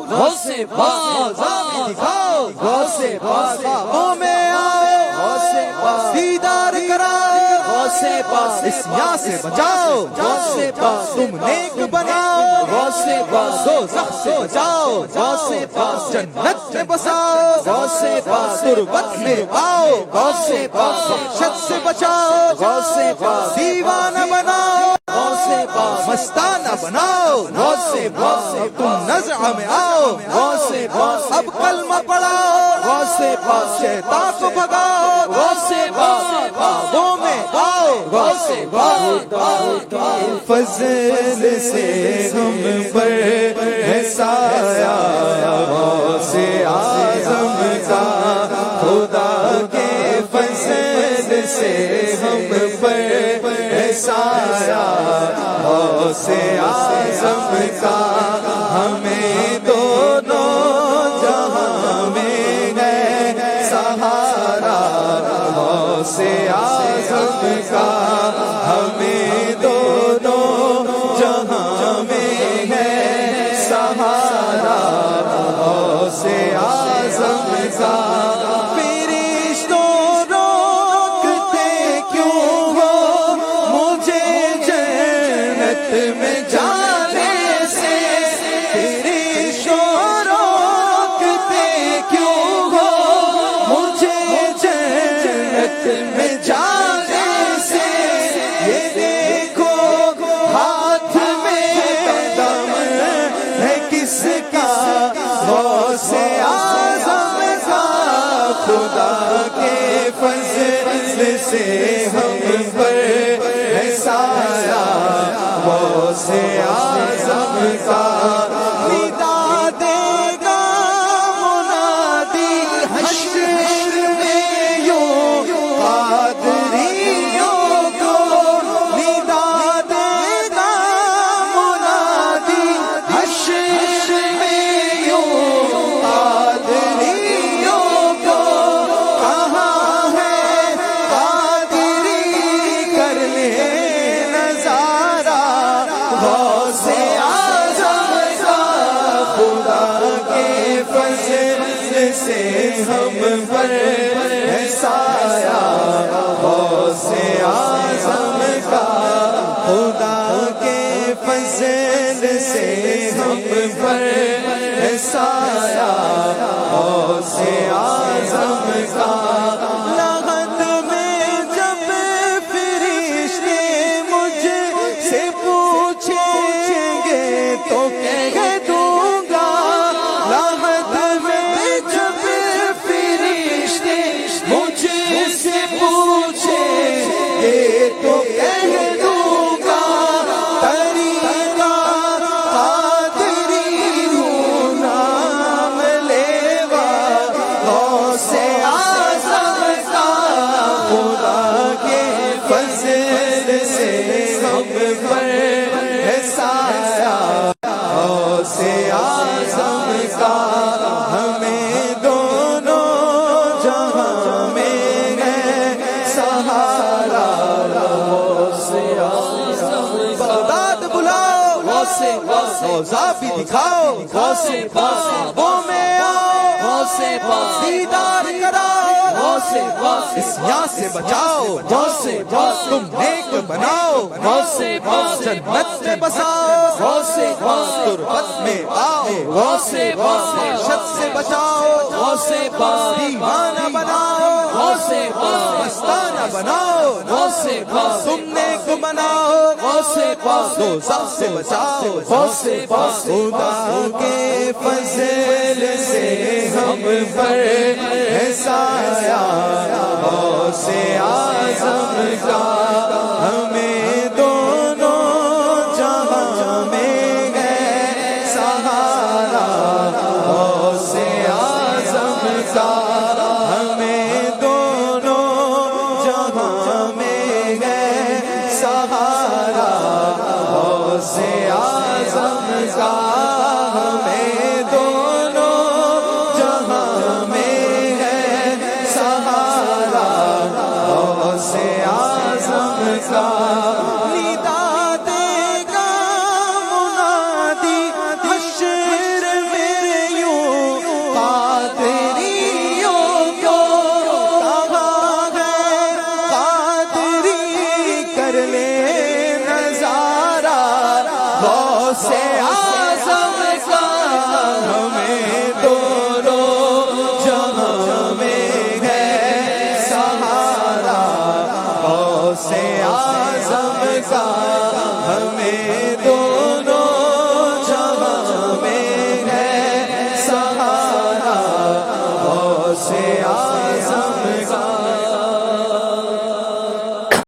غوثِ پاک دکھاؤ، غوثِ پاک خوابوں میں آؤ، غوثِ پاک دیدار کراؤ، غوثِ پاک اس یاں سے بچاؤ، غوثِ پاک تم نیک بناؤ، غوثِ پاک دوزخ سے بچاؤ، غوثِ پاک جنت میں بساؤ، غوثِ پاک تربت میں آؤ، غوثِ پاک وحشت سے بچاؤ، غوثِ پاک دیوانہ بناؤ، غوثِ پاک مستانہ بناؤ، غوثِ پاک تم نزع میں آؤ، غوثِ پاک اب کلمہ پڑھاؤ، غوثِ پاک شیطان کو بھگاؤ، غوثِ پاک خوابوں میں آؤ، غوثِ پاک فضل سے ہم پر ہے سایہ، غوث اعظم کا خدا کے فضل سے ہم پر ہے سایہ، غوث اعظم کا ہمیں دونوں جہاں میں ہے سہارا، غوث اعظم کا ہمیں دونوں جہاں میں ہے سہارا، غوث اعظم کا فرشتوں روکتے کیوں ہو مجھے جنت میں جانے سے، فرشتوں روکتے کیوں ہو مجھے جنت میں جانے سے، یہ دیکھو ہاتھ میں قدم ہے کس کا، غوث اعظم کا خدا کے فضل سے ہم پر ہے سایہ، غوث اعظم کا ندا دے گا منادی حشر میں یوں قادریوں کو، ندا دے گا منادی حشر میں یوں قادریوں کو، کہاں ہے قادری کر لے نظارہ، غوث اعظم کا خدا کے فضل سے ہم پر ہے سایہ، غوث اعظم کا خدا کے فضل سے ہم پر ہے سایہ، غوث اعظم کا لغت میں جب فرشتے مجھ سے پوچھیں گے تو کہہ دوں گا، لغت میں جب فرشتے مجھ سے پوچھیں گے تو کہہ دوں گا، طریقہ قادری ہوں نام لیوا، غوث اعظم کا خدا کے فضل سے ہم پر ہے سایہ، غوث اعظم کا ہمیں دونوں جہاں میں ہے سہارا، غوث اعظم بغداد بلاؤ، غوث روضہ بھی دکھاؤ، غوث خوابوں میں آؤ، غوث دیدار کراؤ، غوث اس یاں سے بچاؤ، غوث تم نیک بناؤ، غوث جنت میں بساؤ، غوث تربت میں آؤ، غوث وحشت سے بچاؤ، غوث دیوانہ بناؤ، غوث مستانہ بناؤ، غوث تم نیک بناؤ، غوث دوزخ سے بچاؤ، غوث خدا کے فضل سے ہم پر ہے سایہ، غوث اعظم کا ہمیں دونوں جہاں میں ہے سہارا، غوث اعظم کا ہمیں دونوں جہاں میں ہے سہارا، غوث اعظم کا ہمیں دونوں جہاں میں ہے سہارا، غوث اعظم کا ندا دے گا غوثِ اعظم کا ہمیں دونوں جہاں میں ہے سہارا، غوثِ اعظم کا ہمیں دونوں